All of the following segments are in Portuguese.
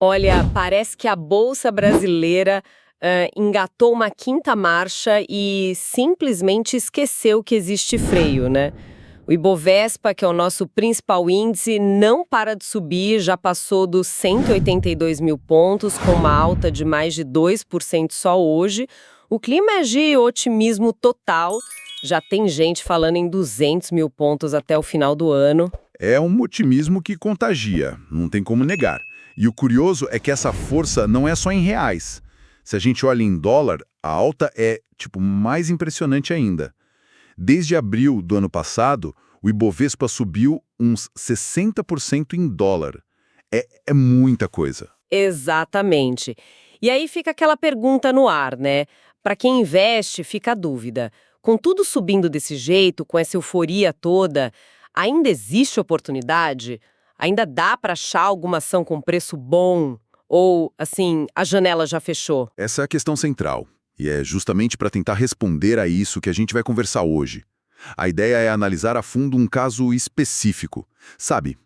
Olha, parece que a Bolsa Brasileira engatou uma quinta marcha e simplesmente esqueceu que existe freio, né? O Ibovespa, que é o nosso principal índice, não para de subir, já passou dos 182 mil pontos, com uma alta de mais de 2% só hoje. O clima é de otimismo total, já tem gente falando em 200 mil pontos até o final do ano. É um otimismo que contagia, não tem como negar. E o curioso é que essa força não é só em reais. Se a gente olha em dólar, a alta é, mais impressionante ainda. Desde abril do ano passado, o Ibovespa subiu uns 60% em dólar. É muita coisa. Exatamente. E aí fica aquela pergunta no ar, né? Para quem investe, fica a dúvida. Com tudo subindo desse jeito, com essa euforia toda, ainda existe oportunidade? Ainda dá para achar alguma ação com preço bom? Ou, assim, a janela já fechou? Essa é a questão central. E é justamente para tentar responder a isso que a gente vai conversar hoje. A ideia é analisar a fundo um caso específico. Sabe,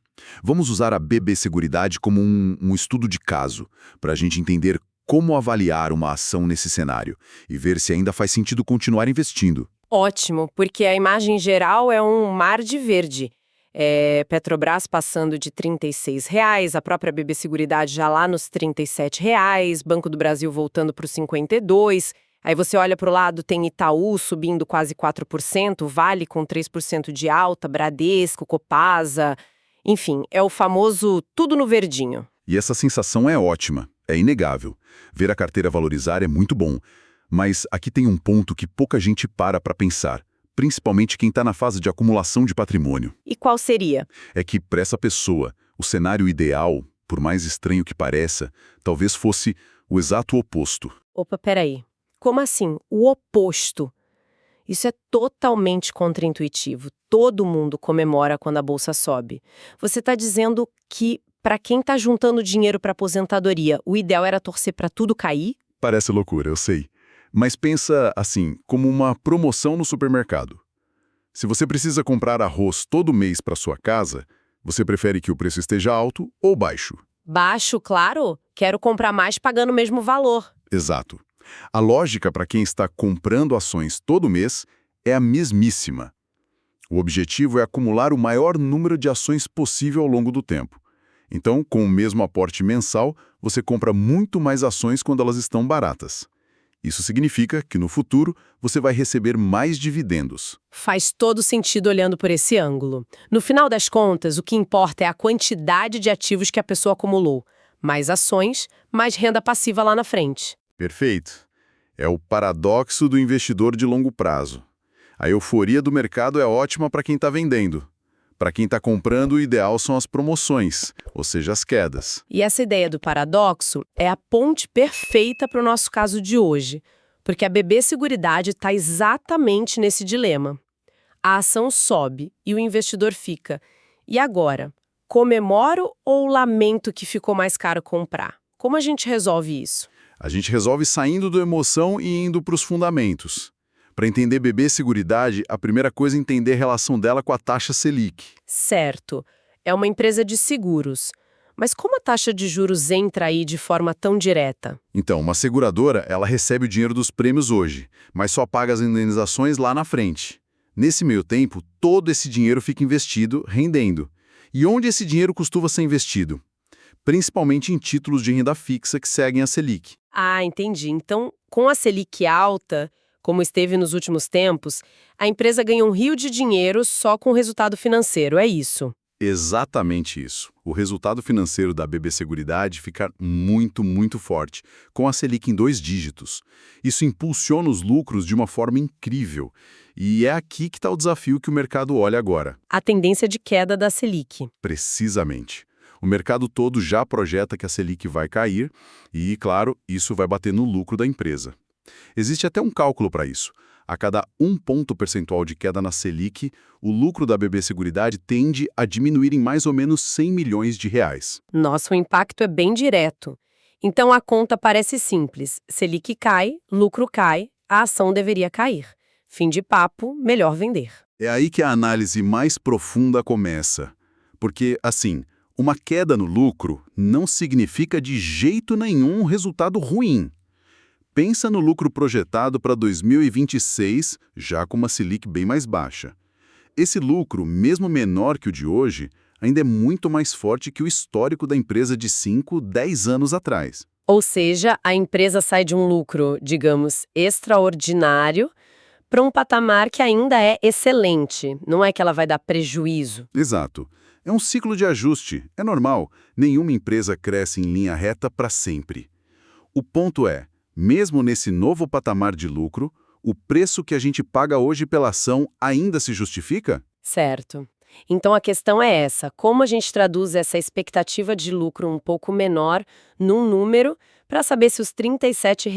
vamos usar a BB Seguridade como um estudo de caso, para a gente entender como avaliar uma ação nesse cenário e ver se ainda faz sentido continuar investindo. Ótimo, porque a imagem geral é um mar de verde. Petrobras passando de R$ 36, a própria BB Seguridade já lá nos R$ 37, Banco do Brasil voltando para os 52. Aí você olha para o lado, tem Itaú subindo quase 4%, Vale com 3% de alta, Bradesco, Copasa. Enfim, é o famoso tudo no verdinho. E essa sensação é ótima, é inegável. Ver a carteira valorizar é muito bom. Mas aqui tem um ponto que pouca gente para pensar, principalmente quem está na fase de acumulação de patrimônio. E qual seria? É que, para essa pessoa, o cenário ideal, por mais estranho que pareça, talvez fosse o exato oposto. Opa, peraí. Como assim? O oposto? Isso é totalmente contraintuitivo. Todo mundo comemora quando a bolsa sobe. Você está dizendo que, para quem está juntando dinheiro para aposentadoria, o ideal era torcer para tudo cair? Parece loucura, eu sei. Mas pensa assim, como uma promoção no supermercado. Se você precisa comprar arroz todo mês para sua casa, você prefere que o preço esteja alto ou baixo? Baixo, claro. Quero comprar mais pagando o mesmo valor. Exato. A lógica para quem está comprando ações todo mês é a mesmíssima. O objetivo é acumular o maior número de ações possível ao longo do tempo. Então, com o mesmo aporte mensal, você compra muito mais ações quando elas estão baratas. Isso significa que, no futuro, você vai receber mais dividendos. Faz todo sentido olhando por esse ângulo. No final das contas, o que importa é a quantidade de ativos que a pessoa acumulou. Mais ações, mais renda passiva lá na frente. Perfeito. É o paradoxo do investidor de longo prazo. A euforia do mercado é ótima para quem está vendendo. Para quem está comprando, o ideal são as promoções, ou seja, as quedas. E essa ideia do paradoxo é a ponte perfeita para o nosso caso de hoje, porque a BB Seguridade está exatamente nesse dilema. A ação sobe e o investidor fica. E agora? Comemoro ou lamento que ficou mais caro comprar? Como a gente resolve isso? A gente resolve saindo da emoção e indo para os fundamentos. Para entender BB Seguridade, a primeira coisa é entender a relação dela com a taxa Selic. Certo, é uma empresa de seguros. Mas como a taxa de juros entra aí de forma tão direta? Então, uma seguradora, ela recebe o dinheiro dos prêmios hoje, mas só paga as indenizações lá na frente. Nesse meio tempo, todo esse dinheiro fica investido, rendendo. E onde esse dinheiro costuma ser investido? Principalmente em títulos de renda fixa que seguem a Selic. Ah, entendi. Então, com a Selic alta, como esteve nos últimos tempos, a empresa ganha um rio de dinheiro só com o resultado financeiro, é isso? Exatamente isso. O resultado financeiro da BB Seguridade fica muito forte, com a Selic em 2 dígitos. Isso impulsiona os lucros de uma forma incrível. E é aqui que está o desafio que o mercado olha agora. A tendência de queda da Selic. Precisamente. O mercado todo já projeta que a Selic vai cair e, claro, isso vai bater no lucro da empresa. Existe até um cálculo para isso. A cada 1 ponto percentual de queda na Selic, o lucro da BB Seguridade tende a diminuir em mais ou menos 100 milhões de reais. Nossa, o impacto é bem direto. Então a conta parece simples. Selic cai, lucro cai, a ação deveria cair. Fim de papo, melhor vender. É aí que a análise mais profunda começa. Porque, assim, Uma queda no lucro não significa de jeito nenhum um resultado ruim. Pensa no lucro projetado para 2026, já com uma Selic bem mais baixa. Esse lucro, mesmo menor que o de hoje, ainda é muito mais forte que o histórico da empresa de 5, 10 anos atrás. Ou seja, a empresa sai de um lucro, digamos, extraordinário para um patamar que ainda é excelente. Não é que ela vai dar prejuízo. Exato. É um ciclo de ajuste, é normal. Nenhuma empresa cresce em linha reta para sempre. O ponto é, mesmo nesse novo patamar de lucro, o preço que a gente paga hoje pela ação ainda se justifica? Certo. Então a questão é essa: como a gente traduz essa expectativa de lucro um pouco menor num número para saber se os R$ 37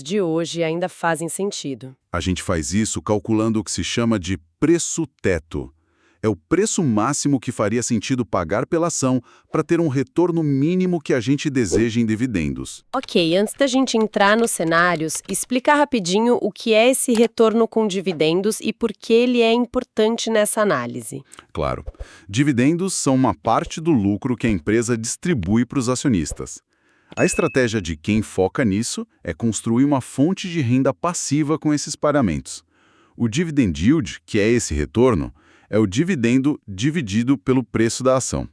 de hoje ainda fazem sentido? A gente faz isso calculando o que se chama de preço-teto. É o preço máximo que faria sentido pagar pela ação para ter um retorno mínimo que a gente deseja em dividendos. Ok, antes da gente entrar nos cenários, explica rapidinho o que é esse retorno com dividendos e por que ele é importante nessa análise. Claro, dividendos são uma parte do lucro que a empresa distribui para os acionistas. A estratégia de quem foca nisso é construir uma fonte de renda passiva com esses pagamentos. O dividend yield, que é esse retorno, é o dividendo dividido pelo preço da ação.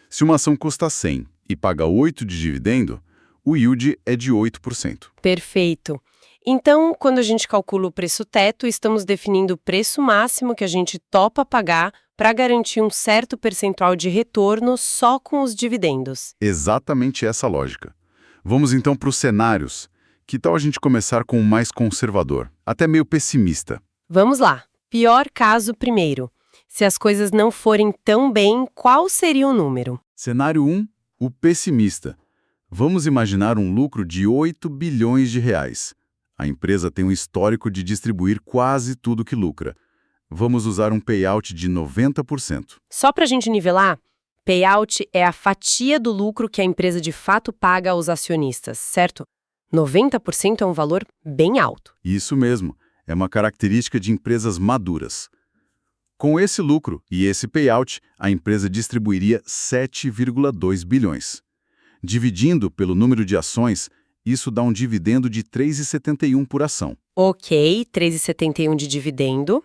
Se uma ação custa 100 e paga 8 de dividendo, o yield é de 8%. Perfeito. Então, quando a gente calcula o preço teto, estamos definindo o preço máximo que a gente topa pagar para garantir um certo percentual de retorno só com os dividendos. Exatamente essa lógica. Vamos então para os cenários. Que tal a gente começar com o mais conservador, até meio pessimista? Vamos lá. Pior caso primeiro. Se as coisas não forem tão bem, qual seria o número? Cenário 1, o pessimista. Vamos imaginar um lucro de 8 bilhões de reais. A empresa tem um histórico de distribuir quase tudo que lucra. Vamos usar um payout de 90%. Só para a gente nivelar, payout é a fatia do lucro que a empresa de fato paga aos acionistas, certo? 90% é um valor bem alto. Isso mesmo, é uma característica de empresas maduras. Com esse lucro e esse payout, a empresa distribuiria 7,2 bilhões. Dividindo pelo número de ações, isso dá um dividendo de 3,71 por ação. Ok, 3,71 de dividendo.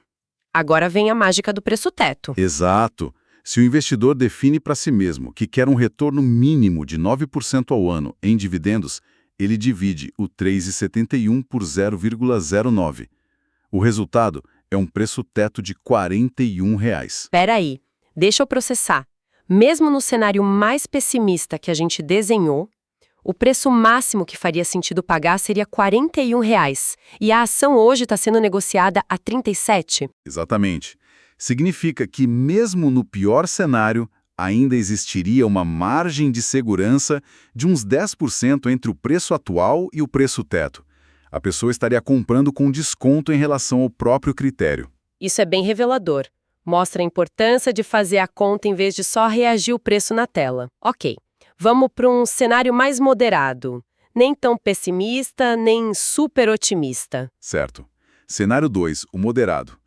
Agora vem a mágica do preço teto. Exato. Se o investidor define para si mesmo que quer um retorno mínimo de 9% ao ano em dividendos, ele divide o 3,71 por 0,09. O resultado é um preço teto de R$ 41. Espera aí, deixa eu processar. Mesmo no cenário mais pessimista que a gente desenhou, o preço máximo que faria sentido pagar seria R$ 41. E a ação hoje está sendo negociada a 37. Exatamente. Significa que, mesmo no pior cenário, ainda existiria uma margem de segurança de uns 10% entre o preço atual e o preço teto. A pessoa estaria comprando com desconto em relação ao próprio critério. Isso é bem revelador. Mostra a importância de fazer a conta em vez de só reagir o preço na tela. Ok, vamos para um cenário mais moderado. Nem tão pessimista, nem super otimista. Certo. Cenário 2, o moderado.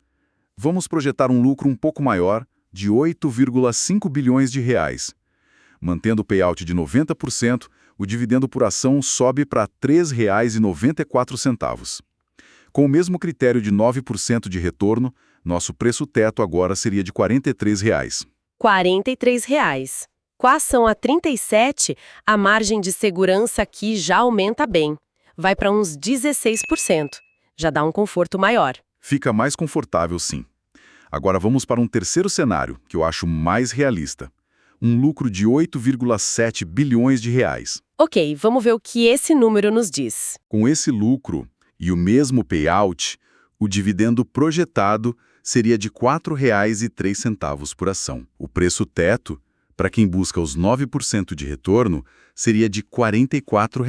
Vamos projetar um lucro um pouco maior, de 8,5 bilhões de reais. Mantendo o payout de 90%, o dividendo por ação sobe para R$ 3,94. Com o mesmo critério de 9% de retorno, nosso preço teto agora seria de R$ 43. R$ 43. Com a ação a 37, a margem de segurança aqui já aumenta bem. Vai para uns 16%. Já dá um conforto maior. Fica mais confortável, sim. Agora vamos para um terceiro cenário, que eu acho mais realista. Um lucro de 8,7 bilhões de reais. Ok, vamos ver o que esse número nos diz. Com esse lucro e o mesmo payout, o dividendo projetado seria de R$ 4,03 por ação. O preço teto, para quem busca os 9% de retorno, seria de R$ 44.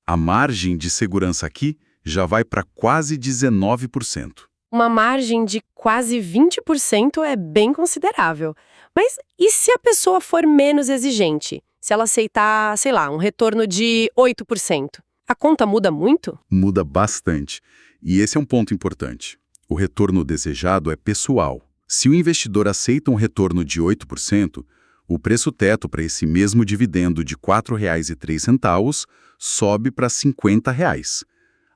A margem de segurança aqui já vai para quase 19%. Uma margem de quase 20% é bem considerável. Mas e se a pessoa for menos exigente? Se ela aceitar, sei lá, um retorno de 8%? A conta muda muito? Muda bastante. E esse é um ponto importante. O retorno desejado é pessoal. Se o investidor aceita um retorno de 8%, O preço teto para esse mesmo dividendo de R$ 4,03 sobe para R$ 50.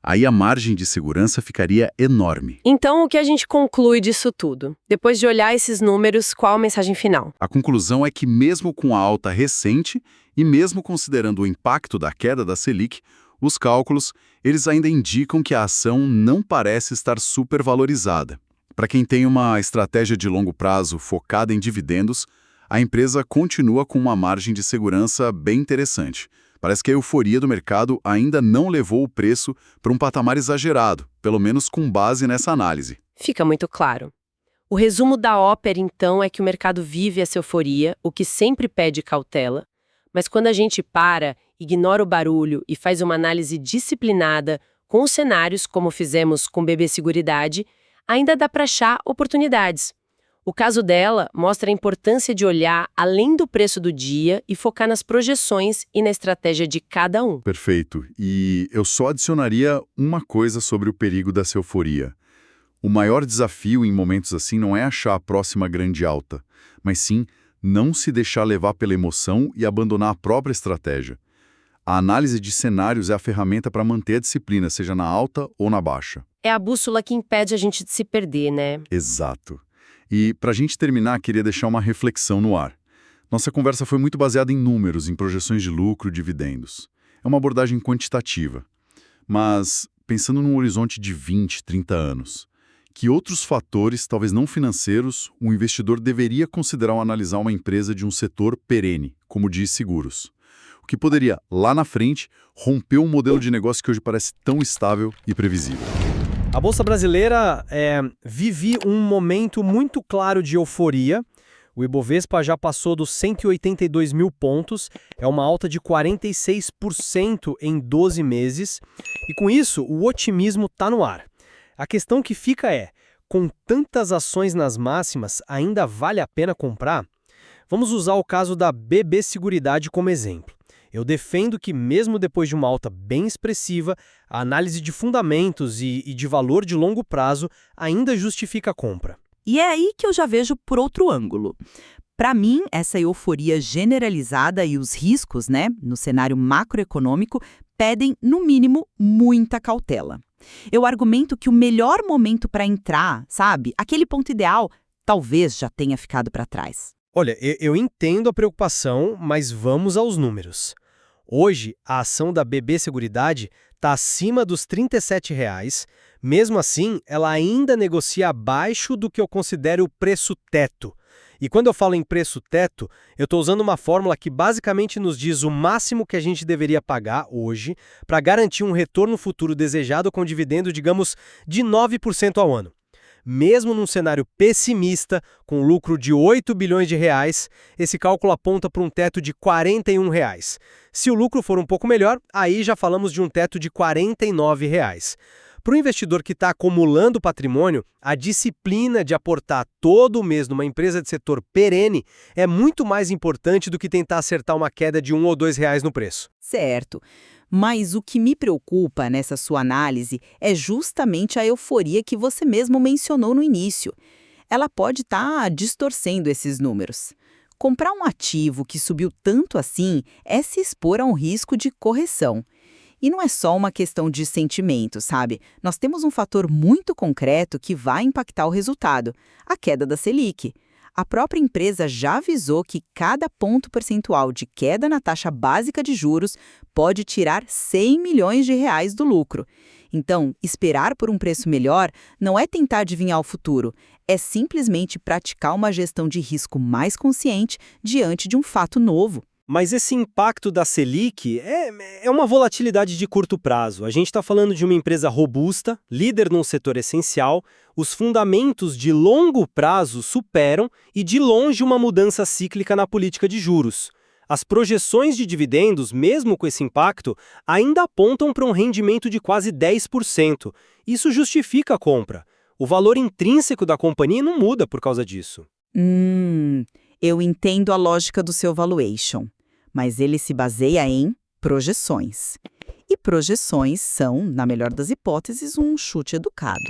Aí a margem de segurança ficaria enorme. Então, o que a gente conclui disso tudo? Depois de olhar esses números, qual a mensagem final? A conclusão é que mesmo com a alta recente e mesmo considerando o impacto da queda da Selic, os cálculos, eles ainda indicam que a ação não parece estar supervalorizada. Para quem tem uma estratégia de longo prazo focada em dividendos, a empresa continua com uma margem de segurança bem interessante. Parece que a euforia do mercado ainda não levou o preço para um patamar exagerado, pelo menos com base nessa análise. Fica muito claro. O resumo da ópera, então, é que o mercado vive essa euforia, o que sempre pede cautela, mas quando a gente para, ignora o barulho e faz uma análise disciplinada com os cenários, como fizemos com BB Seguridade, ainda dá para achar oportunidades. O caso dela mostra a importância de olhar além do preço do dia e focar nas projeções e na estratégia de cada um. Perfeito. E eu só adicionaria uma coisa sobre o perigo dessa euforia. O maior desafio em momentos assim não é achar a próxima grande alta, mas sim não se deixar levar pela emoção e abandonar a própria estratégia. A análise de cenários é a ferramenta para manter a disciplina, seja na alta ou na baixa. É a bússola que impede a gente de se perder, né? Exato. E, para a gente terminar, queria deixar uma reflexão no ar. Nossa conversa foi muito baseada em números, em projeções de lucro e dividendos. É uma abordagem quantitativa. Mas, pensando num horizonte de 20, 30 anos, que outros fatores, talvez não financeiros, o investidor deveria considerar ao analisar uma empresa de um setor perene, como diz seguros? O que poderia, lá na frente, romper um modelo de negócio que hoje parece tão estável e previsível. A Bolsa Brasileira vive um momento muito claro de euforia. O Ibovespa já passou dos 182 mil pontos, é uma alta de 46% em 12 meses. E com isso, o otimismo está no ar. A questão que fica é, com tantas ações nas máximas, ainda vale a pena comprar? Vamos usar o caso da BB Seguridade como exemplo. Eu defendo que, mesmo depois de uma alta bem expressiva, a análise de fundamentos e de valor de longo prazo ainda justifica a compra. E é aí que eu já vejo por outro ângulo. Para mim, essa euforia generalizada e os riscos, no cenário macroeconômico, pedem, no mínimo, muita cautela. Eu argumento que o melhor momento para entrar, aquele ponto ideal, talvez já tenha ficado para trás. Olha, eu entendo a preocupação, mas vamos aos números. Hoje, a ação da BB Seguridade está acima dos R$ 37,00. Mesmo assim, ela ainda negocia abaixo do que eu considero o preço teto. E quando eu falo em preço teto, eu estou usando uma fórmula que basicamente nos diz o máximo que a gente deveria pagar hoje para garantir um retorno futuro desejado com dividendo, digamos, de 9% ao ano. Mesmo num cenário pessimista, com lucro de R$ 8 bilhões, esse cálculo aponta para um teto de R$ 41,00. Se o lucro for um pouco melhor, aí já falamos de um teto de R$ 49,00. Para o investidor que está acumulando patrimônio, a disciplina de aportar todo mês numa empresa de setor perene é muito mais importante do que tentar acertar uma queda de R$ 1 ou R$ 2,00 no preço. Certo. Mas o que me preocupa nessa sua análise é justamente a euforia que você mesmo mencionou no início. Ela pode estar distorcendo esses números. Comprar um ativo que subiu tanto assim é se expor a um risco de correção. E não é só uma questão de sentimento, sabe? Nós temos um fator muito concreto que vai impactar o resultado: a queda da Selic. A própria empresa já avisou que cada ponto percentual de queda na taxa básica de juros pode tirar R$ 100 milhões do lucro. Então, esperar por um preço melhor não é tentar adivinhar o futuro, é simplesmente praticar uma gestão de risco mais consciente diante de um fato novo. Mas esse impacto da Selic é uma volatilidade de curto prazo. A gente está falando de uma empresa robusta, líder num setor essencial, os fundamentos de longo prazo superam e de longe uma mudança cíclica na política de juros. As projeções de dividendos, mesmo com esse impacto, ainda apontam para um rendimento de quase 10%. Isso justifica a compra. O valor intrínseco da companhia não muda por causa disso. Eu entendo a lógica do seu valuation, mas ele se baseia em projeções. E projeções são, na melhor das hipóteses, um chute educado,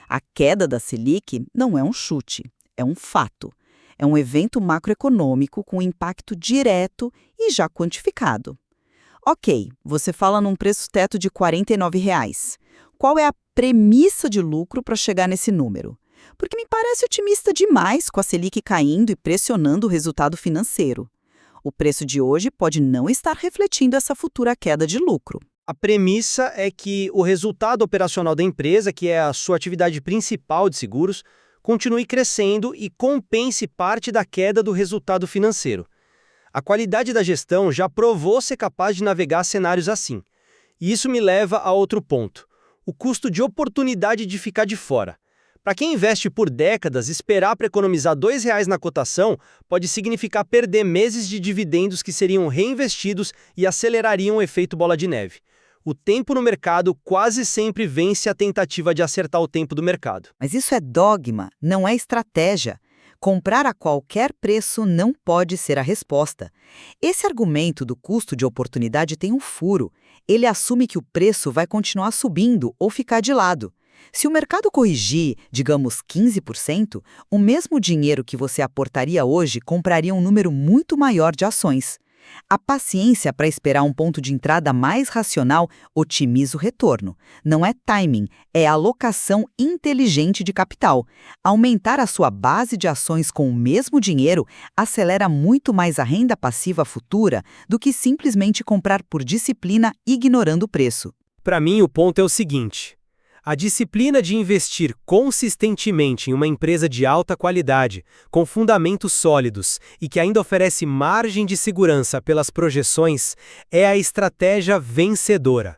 A queda da Selic não é um chute, é um fato. É um evento macroeconômico com impacto direto e já quantificado. Ok, você fala num preço teto de R$ 49. Qual é a premissa de lucro para chegar nesse número? Porque me parece otimista demais com a Selic caindo e pressionando o resultado financeiro. O preço de hoje pode não estar refletindo essa futura queda de lucro. A premissa é que o resultado operacional da empresa, que é a sua atividade principal de seguros, continue crescendo e compense parte da queda do resultado financeiro. A qualidade da gestão já provou ser capaz de navegar cenários assim. E isso me leva a outro ponto: o custo de oportunidade de ficar de fora. Para quem investe por décadas, esperar para economizar R$ 2 na cotação pode significar perder meses de dividendos que seriam reinvestidos e acelerariam o efeito bola de neve. O tempo no mercado quase sempre vence a tentativa de acertar o tempo do mercado. Mas isso é dogma, não é estratégia. Comprar a qualquer preço não pode ser a resposta. Esse argumento do custo de oportunidade tem um furo. Ele assume que o preço vai continuar subindo ou ficar de lado. Se o mercado corrigir, digamos, 15%, o mesmo dinheiro que você aportaria hoje compraria um número muito maior de ações. A paciência para esperar um ponto de entrada mais racional otimiza o retorno. Não é timing, é alocação inteligente de capital. Aumentar a sua base de ações com o mesmo dinheiro acelera muito mais a renda passiva futura do que simplesmente comprar por disciplina ignorando o preço. Para mim, o ponto é o seguinte: a disciplina de investir consistentemente em uma empresa de alta qualidade, com fundamentos sólidos e que ainda oferece margem de segurança pelas projeções, é a estratégia vencedora.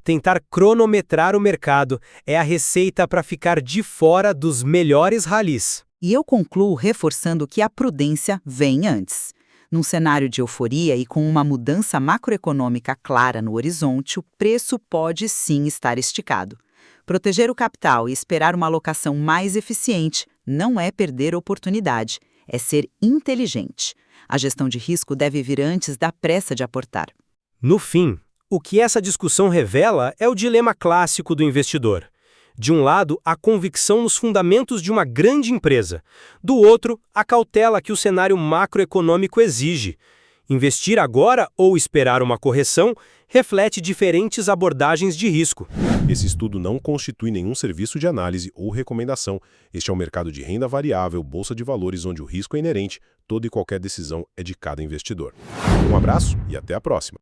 Tentar cronometrar o mercado é a receita para ficar de fora dos melhores ralis. E eu concluo reforçando que a prudência vem antes. Num cenário de euforia e com uma mudança macroeconômica clara no horizonte, o preço pode sim estar esticado. Proteger o capital e esperar uma alocação mais eficiente não é perder oportunidade, é ser inteligente. A gestão de risco deve vir antes da pressa de aportar. No fim, o que essa discussão revela é o dilema clássico do investidor. De um lado, a convicção nos fundamentos de uma grande empresa. Do outro, a cautela que o cenário macroeconômico exige. Investir agora ou esperar uma correção reflete diferentes abordagens de risco. Esse estudo não constitui nenhum serviço de análise ou recomendação. Este é um mercado de renda variável, bolsa de valores, onde o risco é inerente, toda e qualquer decisão é de cada investidor. Um abraço e até a próxima.